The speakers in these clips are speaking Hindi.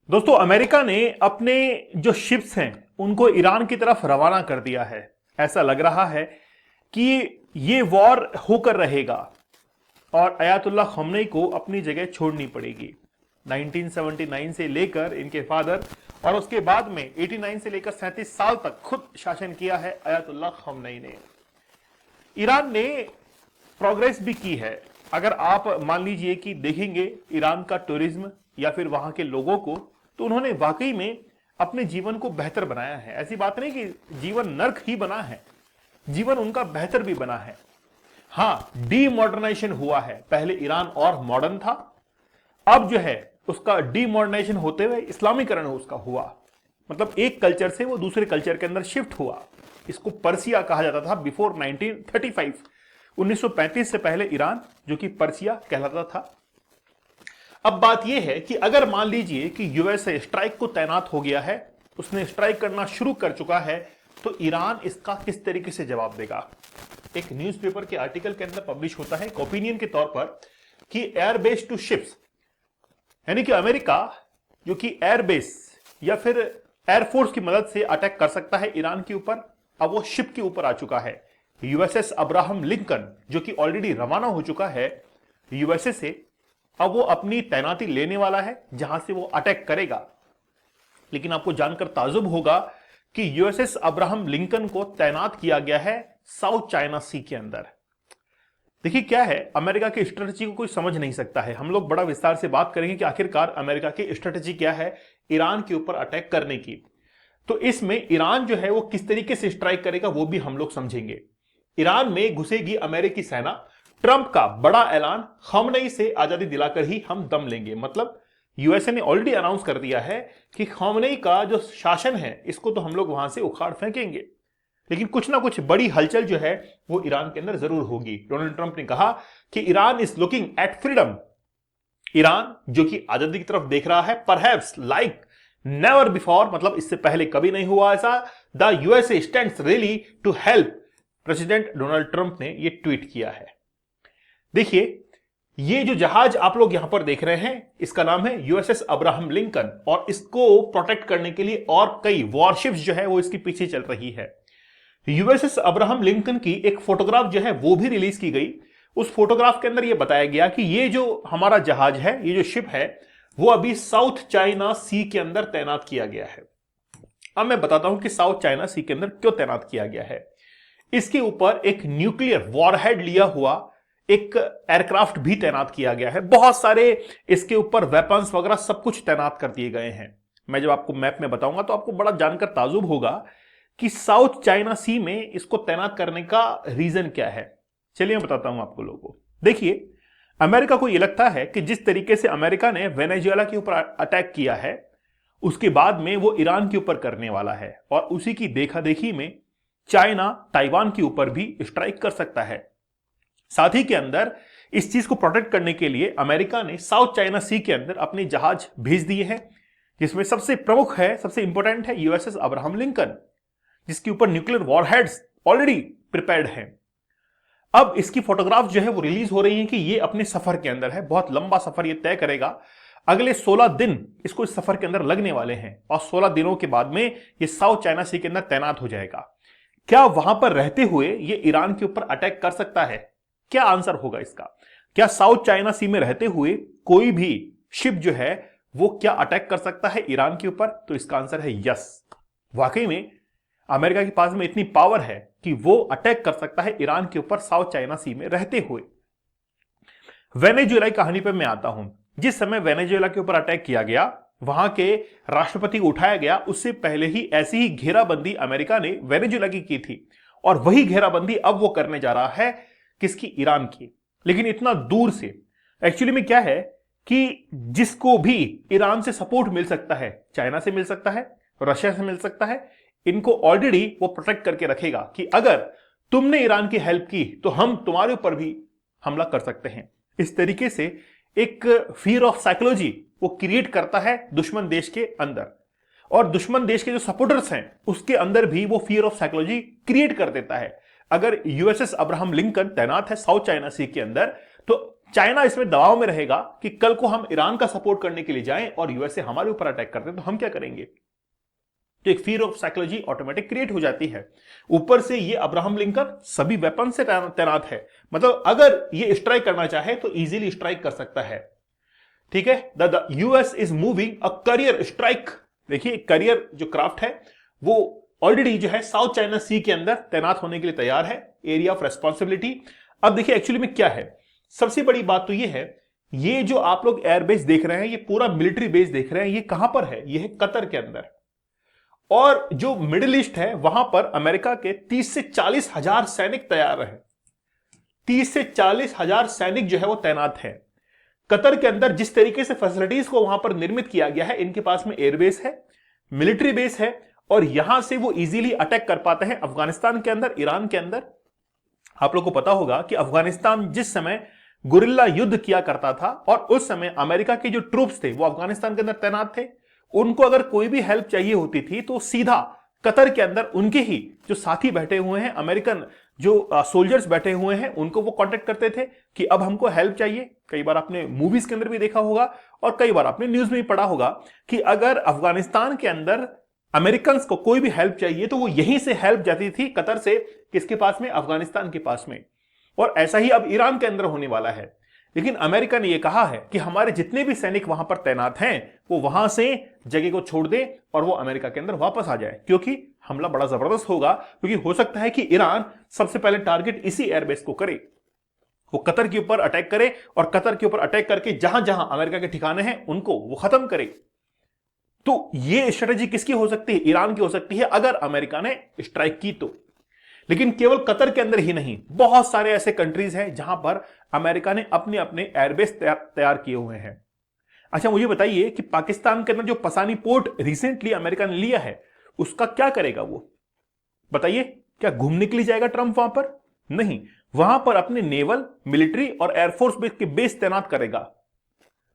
दोस्तों, अमेरिका ने अपने जो शिप्स हैं उनको ईरान की तरफ रवाना कर दिया है। ऐसा लग रहा है कि ये वॉर होकर रहेगा और अयातुल्ला खमेनी को अपनी जगह छोड़नी पड़ेगी। 1979 से लेकर इनके फादर और उसके बाद में 89 से लेकर 37 साल तक खुद शासन किया है अयातुल्ला खमेनी ने। ईरान ने प्रोग्रेस भी की है। अगर आप मान लीजिए कि देखेंगे ईरान का टूरिज्म या फिर वहां के लोगों को, तो उन्होंने वाकई में अपने जीवन को बेहतर बनाया है। ऐसी बात नहीं कि जीवन नर्क ही बना है, जीवन उनका बेहतर भी बना है। हां, डीमॉडर्नाइजेशन हुआ है। पहले ईरान और मॉडर्न था, अब जो है उसका डीमॉडर्नाइजेशन होते हुए इस्लामीकरण उसका हुआ। मतलब एक कल्चर से वो दूसरे कल्चर के अंदर शिफ्ट हुआ। इसको पर्सिया कहा जाता था बिफोर 1935। 1935 से पहले ईरान, जो कि पर्सिया कहलाता था। अब बात यह है कि अगर मान लीजिए कि यूएसए स्ट्राइक को तैनात हो गया है, उसने स्ट्राइक करना शुरू कर चुका है, तो ईरान इसका किस तरीके से जवाब देगा। एक न्यूज़पेपर के आर्टिकल के अंदर पब्लिश होता है ओपिनियन के तौर पर कि एयरबेस टू शिप्स, यानी कि अमेरिका जो कि एयरबेस या फिर एयरफोर्स की मदद से अटैक कर सकता है ईरान के ऊपर। अब वो शिप के ऊपर आ चुका है। यूएसएस अब्राहम लिंकन, जो कि ऑलरेडी रवाना हो चुका है यूएसए से, अब वो अपनी तैनाती लेने वाला है जहां से वो अटैक करेगा। लेकिन आपको जानकर ताजुब होगा कि यूएसएस अब्राहम लिंकन को तैनात किया गया है साउथ चाइना सी के अंदर। देखिए क्या है, अमेरिका की स्ट्रेटजी को कोई समझ नहीं सकता है। हम लोग बड़ा विस्तार से बात करेंगे कि आखिरकार अमेरिका की स्ट्रेटजी क्या है ईरान के ऊपर अटैक करने की। तो इसमें ईरान जो है वो किस तरीके से स्ट्राइक करेगा वो भी हम लोग समझेंगे। ईरान में घुसेगी अमेरिकी सेना। ट्रंप का बड़ा ऐलान, खमेनी से आजादी दिलाकर ही हम दम लेंगे। मतलब यूएसए ने ऑलरेडी अनाउंस कर दिया है कि खमेनी का जो शासन है इसको तो हम लोग वहां से उखाड़ फेंकेंगे। लेकिन कुछ ना कुछ बड़ी हलचल जो है वो ईरान के अंदर जरूर होगी। डोनाल्ड ट्रंप ने कहा कि Iran is looking at freedom. Iran जो कि आजादी की तरफ देख रहा है, परहैप्स लाइक नेवर बिफोर, मतलब इससे पहले कभी नहीं हुआ ऐसा। The USA stands really to help. President Donald Trump ने यह ट्वीट किया है। देखिए, ये जो जहाज आप लोग यहां पर देख रहे हैं इसका नाम है यूएसएस अब्राहम लिंकन, और इसको प्रोटेक्ट करने के लिए और कई वॉरशिप्स जो है वो इसके पीछे चल रही है। यूएसएस अब्राहम लिंकन की एक फोटोग्राफ जो है वो भी रिलीज की गई। उस फोटोग्राफ के अंदर यह बताया गया कि ये जो हमारा जहाज है, ये जो शिप है, वो अभी साउथ चाइना सी के अंदर तैनात किया गया है। अब मैं बताता हूं कि साउथ चाइना सी के अंदर क्यों तैनात किया गया है। इसके ऊपर एक न्यूक्लियर वॉरहेड लिया हुआ एक एयरक्राफ्ट भी तैनात किया गया है। बहुत सारे इसके ऊपर वेपन्स वगैरह सब कुछ तैनात कर दिए गए हैं। मैं जब आपको मैप में बताऊंगा तो आपको बड़ा जानकर ताजुब होगा कि साउथ चाइना सी में इसको तैनात करने का रीजन क्या है। चलिए मैं बताता हूं आपको लोगों को। देखिए, अमेरिका को यह लगता है कि जिस तरीके से अमेरिका ने वेनेजुएला के ऊपर अटैक किया है, उसके बाद में वो ईरान के ऊपर करने वाला है, और उसी की देखा देखी में चाइना ताइवान के ऊपर भी स्ट्राइक कर सकता है। साथ ही के अंदर इस चीज को प्रोटेक्ट करने के लिए अमेरिका ने साउथ चाइना सी के अंदर अपने जहाज भेज दिए हैं, जिसमें सबसे प्रमुख है, सबसे इंपॉर्टेंट है यूएसएस अब्राहम लिंकन, जिसके ऊपर न्यूक्लियर वॉरहेड्स ऑलरेडी प्रिपेयर्ड हैं। अब इसकी फोटोग्राफ जो है वो रिलीज हो रही है कि ये अपने सफर के अंदर है। बहुत लंबा सफर ये तय करेगा। अगले 16 दिन इसको इस सफर के अंदर लगने वाले हैं, और 16 दिनों के बाद में ये साउथ चाइना सी के अंदर तैनात हो जाएगा। क्या वहां पर रहते हुए ये ईरान के ऊपर अटैक कर सकता है? क्या आंसर होगा इसका? क्या साउथ चाइना सी में रहते हुए कोई भी शिप जो है वो क्या अटैक कर सकता है ईरान के ऊपर? तो इसका आंसर है यस। वाकई में अमेरिका के पास में इतनी पावर है कि वो अटैक कर सकता है ईरान के ऊपर साउथ चाइना सी में रहते हुए। वेनेजुएला की कहानी पर मैं आता हूं। जिस समय वेनेजुएला के ऊपर अटैक किया गया, वहां के राष्ट्रपति को उठाया गया, उससे पहले ही ऐसी ही घेराबंदी अमेरिका ने वेनेजुएला की थी, और वही घेराबंदी अब वो करने जा रहा है किसकी? ईरान की। लेकिन इतना दूर से। एक्चुअली में क्या है कि जिसको भी ईरान से सपोर्ट मिल सकता है, चाइना से मिल सकता है, रशिया से मिल सकता है, इनको ऑलरेडी वो प्रोटेक्ट करके रखेगा कि अगर तुमने ईरान की हेल्प की तो हम तुम्हारे ऊपर भी हमला कर सकते हैं। इस तरीके से एक फियर ऑफ साइकोलॉजी वो क्रिएट करता है दुश्मन देश के अंदर, और दुश्मन देश के जो सपोर्टर्स हैं उसके अंदर भी वो फियर ऑफ साइकोलॉजी क्रिएट कर देता है। अगर यूएसएस अब्राहम लिंकन तैनात है साउथ चाइना सी के अंदर, तो चाइना इसमें दबाव में रहेगा कि कल को हम ईरान का सपोर्ट करने के लिए जाएं और यूएसए हमारे ऊपर अटैक करते हैं तो हम क्या करेंगे। तो एक fear of psychology automatic create हो जाती है। ऊपर से ये अब्राहम लिंकन सभी वेपन से तैनात है, मतलब अगर ये स्ट्राइक करना चाहे तो इजीली स्ट्राइक कर सकता है। ठीक है, the US is moving a career strike. देखिए करियर जो क्राफ्ट है वो ऑलरेडी जो है साउथ चाइना सी के अंदर तैनात होने के लिए तैयार है, एरिया ऑफ रेस्पॉन्सिबिलिटी। अब देखिए एक्चुअली में क्या है, सबसे बड़ी बात तो ये है, ये जो आप लोग एयरबेस देख रहे हैं, ये पूरा मिलिट्री बेस देख रहे हैं, ये कहां पर है, ये है कतर के अंदर। और जो मिडिल ईस्ट है वहां पर अमेरिका के 30 से 40 हजार सैनिक तैयार हैं। 30 से 40 हजार सैनिक जो है वो तैनात है कतर के अंदर। जिस तरीके से फैसिलिटीज को वहां पर निर्मित किया गया है, इनके पास में एयरबेस है, मिलिट्री बेस है, और यहां से वो इजीली अटैक कर पाते हैं अफगानिस्तान के अंदर, ईरान के अंदर। आप लोगों को पता होगा कि अफगानिस्तान जिस समय गुरिल्ला युद्ध किया करता था और उस समय अमेरिका के जो ट्रूप्स थे वो अफगानिस्तान के अंदर तैनात थे, उनको अगर कोई भी हेल्प चाहिए होती थी तो सीधा कतर के अंदर उनके ही जो साथी बैठे हुए हैं, अमेरिकन जो सोल्जर्स बैठे हुए हैं, उनको वो कांटेक्ट करते थे कि अब हमको हेल्प चाहिए। कई बार आपने मूवीज के अंदर भी देखा होगा और कई बार आपने न्यूज में भी पढ़ा होगा कि अगर अफगानिस्तान के अंदर अमेरिकन को कोई भी हेल्प चाहिए तो वो यहीं से हेल्प जाती थी कतर से, किसके पास में, अफगानिस्तान के पास में। और ऐसा ही अब ईरान के अंदर होने वाला है। लेकिन अमेरिका ने यह कहा है कि हमारे जितने भी सैनिक वहां पर तैनात हैं वो वहां से जगह को छोड़ दे और वो अमेरिका के अंदर वापस आ जाए, क्योंकि हमला बड़ा जबरदस्त होगा। क्योंकि हो सकता है कि ईरान सबसे पहले टारगेट इसी एयरबेस को करे, वो कतर के ऊपर अटैक करे और कतर के ऊपर अटैक करके जहां जहां अमेरिका के ठिकाने हैं उनको वो खत्म करे। तो ये स्ट्रेटेजी किसकी हो सकती है, ईरान की हो सकती है अगर अमेरिका ने स्ट्राइक की तो। लेकिन केवल कतर के अंदर ही नहीं, बहुत सारे ऐसे कंट्रीज हैं जहां पर अमेरिका ने अपने अपने एयरबेस तैयार किए हुए हैं। अच्छा मुझे बताइए कि पाकिस्तान के अंदर जो पसानी पोर्ट रिसेंटली अमेरिका ने लिया है उसका क्या करेगा वो, बताइए। क्या घूमने के लिए जाएगा ट्रंप वहां पर? नहीं, वहां पर अपने नेवल, मिलिट्री और एयरफोर्स के बेस तैनात करेगा।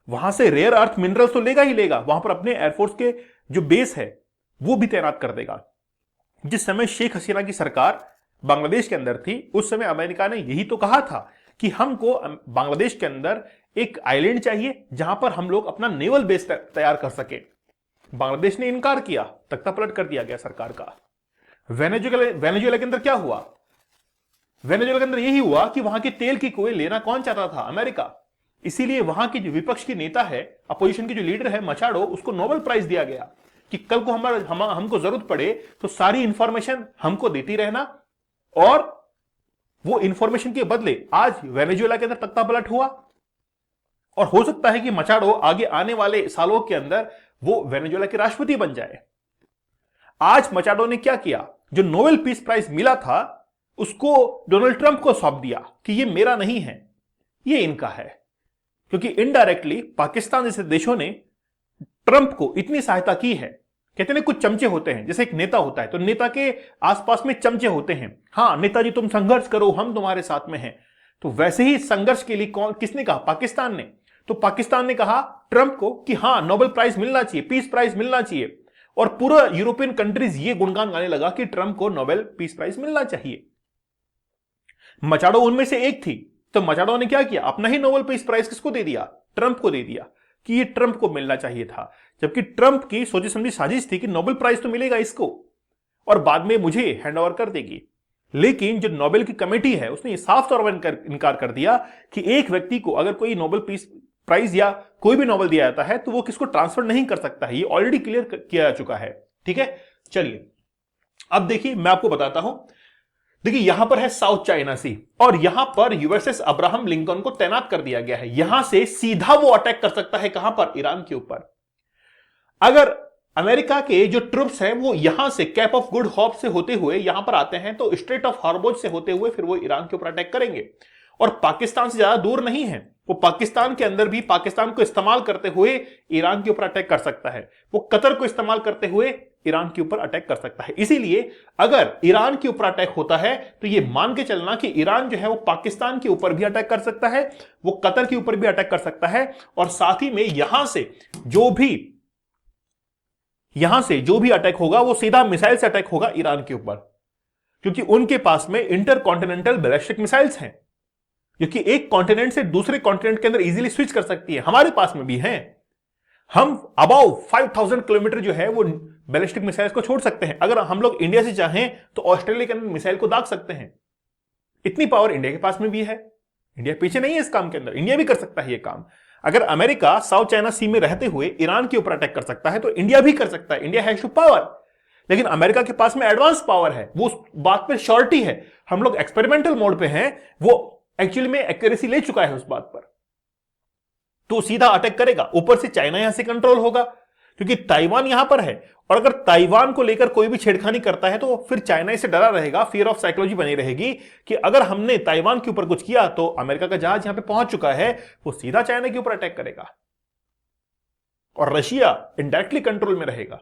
वहां से रेयर अर्थ मिनरल्स तो लेगा ही लेगा, वहां पर अपने एयरफोर्स के जो बेस है वो भी तैनात कर देगा। जिस समय शेख हसीना की सरकार बांग्लादेश के अंदर थी उस समय अमेरिका ने यही तो कहा था कि हमको बांग्लादेश के अंदर एक आइलैंड चाहिए जहां पर हम लोग अपना नेवल बेस तैयार कर सके। बांग्लादेश ने इनकार किया, तख्ता पलट कर दिया गया सरकार का। वेनेजुएला के अंदर क्या हुआ, वेनेजुएला के अंदर यही हुआ कि वहां के तेल की कुएं लेना कौन चाहता था, अमेरिका। इसीलिए वहां की जो विपक्ष की नेता है, अपोजिशन की जो लीडर है मचाडो, उसको नोबेल प्राइज दिया गया कि कल को हमको जरूरत पड़े तो सारी इंफॉर्मेशन हमको देती रहना, और वो इंफॉर्मेशन के बदले आज वेनेजुएला के अंदर तख्ता पलट हुआ। और हो सकता है कि मचाडो आगे आने वाले सालों के अंदर वो वेनेजुएला के राष्ट्रपति बन जाए। आज मचाडो ने क्या किया, जो नोबेल पीस प्राइज मिला था उसको डोनाल्ड ट्रंप को सौंप दिया कि ये मेरा नहीं है, ये इनका है। क्योंकि इनडायरेक्टली पाकिस्तान जैसे देशों ने ट्रंप को इतनी सहायता की है। कहते हैं कुछ चमचे होते हैं, जैसे एक नेता होता है तो नेता के आसपास में चमचे होते हैं, हाँ नेताजी तुम संघर्ष करो, हम तुम्हारे साथ में हैं। तो वैसे ही संघर्ष के लिए किसने कहा, पाकिस्तान ने। तो पाकिस्तान ने कहा ट्रंप को कि हाँ नोबेल प्राइज मिलना चाहिए, पीस प्राइज मिलना चाहिए। और पूरा यूरोपियन कंट्रीज ये गुणगान गाने लगा कि ट्रंप को नोबेल पीस प्राइज मिलना चाहिए। मचाडो उनमें से एक थी, तो मचाडो ने क्या किया, अपना ही नोबेल पीस प्राइज किसको दे दिया, ट्रंप को दे दिया कि ये ट्रंप को मिलना चाहिए था। जबकि ट्रंप की सोची समझी साजिश थी कि नोबेल प्राइज तो मिलेगा इसको और बाद में मुझे हैंडओवर कर देगी। लेकिन जो नोबेल की कमेटी है उसने साफ तौर पर इनकार कर दिया कि एक व्यक्ति को अगर कोई नोबेल पीस प्राइज या कोई भी नोबेल दिया जाता है तो वो किसको ट्रांसफर नहीं कर सकता है, ये ऑलरेडी क्लियर किया जा चुका है। ठीक है, चलिए अब देखिए मैं आपको बताता हूं। देखिए यहां पर है साउथ चाइना सी और यहां पर यूएसएस अब्राहम लिंकन को तैनात कर दिया गया है। यहां से सीधा वो अटैक कर सकता है, कहां पर, ईरान के ऊपर। अगर अमेरिका के जो ट्रूप्स हैं वो यहां से कैप ऑफ गुड होप से होते हुए यहां पर आते हैं तो स्ट्रेट ऑफ हॉर्मुज से होते हुए फिर वो ईरान के ऊपर अटैक करेंगे। और पाकिस्तान से ज्यादा दूर नहीं है, वो पाकिस्तान के अंदर भी पाकिस्तान को इस्तेमाल करते हुए ईरान के ऊपर अटैक कर सकता है, वो कतर को इस्तेमाल करते हुए ईरान के ऊपर अटैक कर सकता है। इसीलिए अगर ईरान के ऊपर अटैक होता है तो ये मान के चलना कि ईरान जो है वो पाकिस्तान के ऊपर भी अटैक कर सकता है, वो कतर के ऊपर भी अटैक कर सकता है, और साथ ही में यहां से जो भी अटैक होगा वो सीधा मिसाइल से अटैक होगा ईरान के ऊपर, क्योंकि उनके पास में इंटरकॉन्टिनेंटल बैलिस्टिक मिसाइल्स हैं। क्योंकि एक कॉन्टिनेंट से दूसरे कॉन्टिनेंट के अंदर इजीली स्विच कर सकती है। हमारे पास में भी है, हम अबाउ 5000 किलोमीटर जो है वो बैलिस्टिक मिसाइल्स को छोड़ सकते हैं। अगर हम लोग इंडिया से चाहें तो ऑस्ट्रेलिया के अंदर मिसाइल को दाग सकते हैं। इतनी पावर इंडिया के पास में भी है। इंडिया पीछे नहीं है इस काम के अंदर, इंडिया भी कर सकता है ये काम। अगर अमेरिका साउथ चाइना सी में रहते हुए ईरान के ऊपर अटैक कर सकता है तो इंडिया भी कर सकता है। इंडिया हैज टू पावर, लेकिन अमेरिका के पास में एडवांस पावर है, वो उस बात पर श्योरिटी है। हम लोग एक्सपेरिमेंटल मोड पे हैं, वो एक्चुअली में एक्यूरेसी ले चुका है उस बात पर, तो सीधा अटैक करेगा। ऊपर से चाइना यहां से कंट्रोल होगा क्योंकि ताइवान यहां पर है, और अगर ताइवान को लेकर कोई भी छेड़खानी करता है तो फिर चाइना इससे डरा रहेगा। फियर ऑफ साइकोलॉजी बनी रहेगी कि अगर हमने ताइवान के ऊपर कुछ किया तो अमेरिका का जहाज यहां पे पहुंच चुका है, वो सीधा चाइना के ऊपर अटैक करेगा और रशिया इनडायरेक्टली कंट्रोल में रहेगा।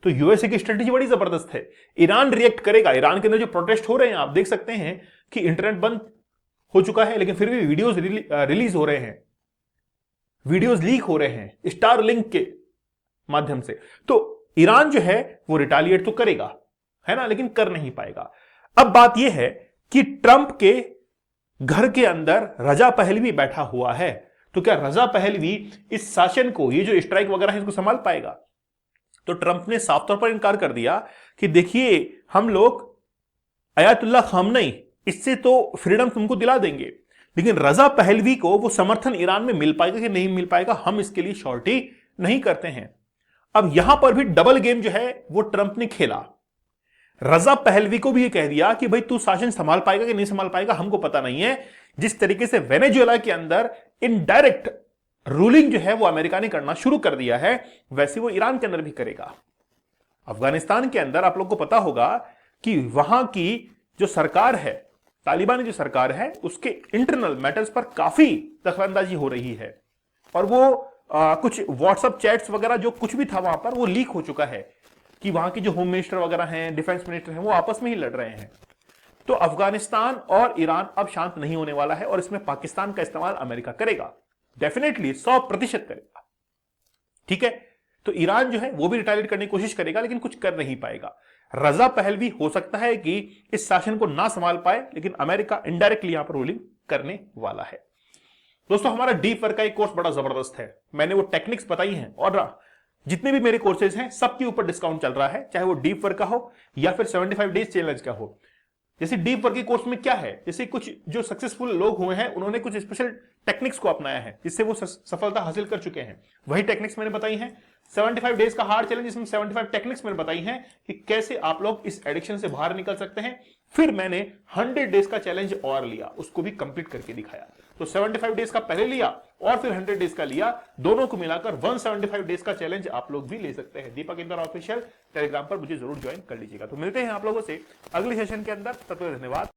तो यूएसए की स्ट्रेटेजी बड़ी जबरदस्त है। ईरान रिएक्ट करेगा। ईरान के अंदर जो प्रोटेस्ट हो रहे हैं, आप देख सकते हैं कि इंटरनेट बंद हो चुका है, लेकिन फिर भी वीडियोज रिलीज हो रहे हैं, वीडियोज लीक हो रहे हैं स्टार लिंक के माध्यम से। तो ईरान जो है वो रिटालिएट तो करेगा, है ना, लेकिन कर नहीं पाएगा। अब बात यह है कि ट्रंप के घर के अंदर रजा पहलवी बैठा हुआ है, तो क्या रजा पहलवी इस शासन को, ये जो स्ट्राइक वगैरह है, इसको संभाल पाएगा? तो ट्रंप ने साफ तौर पर इनकार कर दिया कि देखिए, हम लोग अयातुल्लाह खामनेई इससे तो फ्रीडम तुमको दिला देंगे, लेकिन रजा पहलवी को वो समर्थन ईरान में मिल पाएगा कि नहीं मिल पाएगा, हम इसके लिए श्योरिटी नहीं करते हैं। अब यहां पर भी डबल गेम जो है वो ट्रंप ने खेला। रजा पहलवी को भी ये कह दिया कि भाई तू शासन संभाल पाएगा कि नहीं संभाल पाएगा हमको पता नहीं है। जिस तरीके से वेनेजुएला के अंदर इनडायरेक्ट रूलिंग जो है वो अमेरिका ने करना शुरू कर दिया है, वैसे वो ईरान के अंदर भी करेगा। अफगानिस्तान के अंदर आप लोग को पता होगा कि वहां की जो सरकार है, तालिबानी जो सरकार है, उसके इंटरनल मैटर्स पर काफी दखलंदाजी हो रही है, और वो कुछ व्हाट्सएप चैट्स वगैरह जो कुछ भी था वहां पर वो लीक हो चुका है कि वहां की जो होम मिनिस्टर वगैरह हैं, डिफेंस मिनिस्टर हैं, वो आपस में ही लड़ रहे हैं। तो अफगानिस्तान और ईरान अब शांत नहीं होने वाला है, और इसमें पाकिस्तान का इस्तेमाल अमेरिका करेगा, डेफिनेटली 100% करेगा। ठीक है, तो ईरान जो है वो भी रिटालिएट करने की कोशिश करेगा, लेकिन कुछ कर नहीं पाएगा। रजा पहलवी हो सकता है कि इस शासन को ना संभाल पाए, लेकिन अमेरिका इनडायरेक्टली यहां पर रूलिंग करने वाला है। दोस्तों, हमारा डीप वर्क का एक कोर्स बड़ा जबरदस्त है। मैंने वो टेक्निक्स बताई हैं, और जितने भी मेरे कोर्सेज हैं सबके ऊपर डिस्काउंट चल रहा है, चाहे वो डीप वर्क का हो या फिर 75 डेज चैलेंज का हो। जैसे डीप वर्क के कोर्स में क्या है, जैसे कुछ जो सक्सेसफुल लोग हुए हैं उन्होंने कुछ स्पेशल टेक्निक्स को अपनाया है जिससे वो सफलता हासिल कर चुके हैं, वही टेक्निक्स मैंने बताई हैं। 75 डेज का हार्ड चैलेंज, इसमें 75 टेक्निक्स मैंने बताई हैं कि कैसे आप लोग इस एडिक्शन से बाहर निकल सकते हैं। फिर मैंने 100 डेज का चैलेंज और लिया, उसको भी कंप्लीट करके दिखाया। तो 75 डेज का पहले लिया और फिर 100 डेज का लिया, दोनों को मिलाकर 175 डेज का चैलेंज आप लोग भी ले सकते हैं। दीपक इंदौर ऑफिशियल टेलीग्राम पर मुझे जरूर ज्वाइन कर लीजिएगा। तो मिलते हैं आप लोगों से अगले सेशन के अंदर, तब तक धन्यवाद।